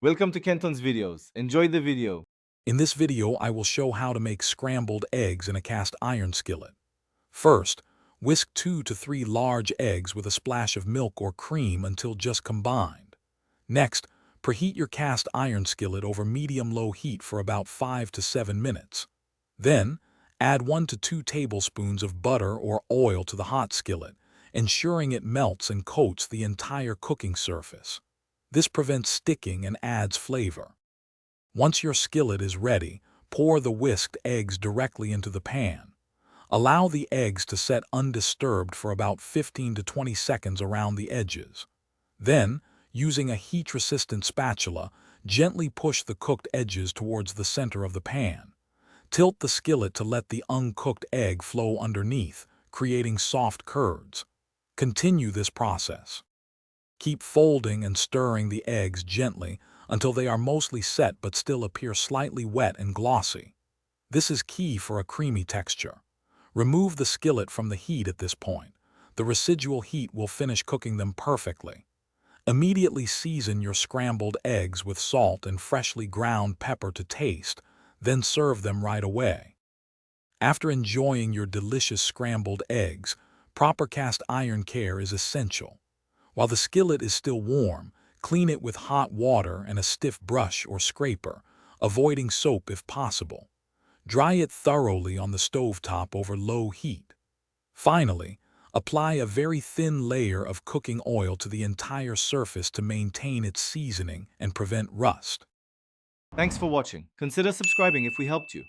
Welcome to Kenton's videos. Enjoy the video. In this video, I will show how to make scrambled eggs in a cast iron skillet. First, whisk 2 to 3 large eggs with a splash of milk or cream until just combined. Next, preheat your cast iron skillet over medium-low heat for about 5 to 7 minutes. Then, add 1 to 2 tablespoons of butter or oil to the hot skillet, ensuring it melts and coats the entire cooking surface. This prevents sticking and adds flavor. Once your skillet is ready, pour the whisked eggs directly into the pan. Allow the eggs to set undisturbed for about 15 to 20 seconds around the edges. Then, using a heat-resistant spatula, gently push the cooked edges towards the center of the pan. Tilt the skillet to let the uncooked egg flow underneath, creating soft curds. Continue this process. Keep folding and stirring the eggs gently until they are mostly set but still appear slightly wet and glossy. This is key for a creamy texture. Remove the skillet from the heat at this point. The residual heat will finish cooking them perfectly. Immediately season your scrambled eggs with salt and freshly ground pepper to taste, then serve them right away. After enjoying your delicious scrambled eggs, proper cast iron care is essential. While the skillet is still warm, clean it with hot water and a stiff brush or scraper, avoiding soap if possible. Dry it thoroughly on the stovetop over low heat. Finally, apply a very thin layer of cooking oil to the entire surface to maintain its seasoning and prevent rust. Thanks for watching. Consider subscribing if we helped you.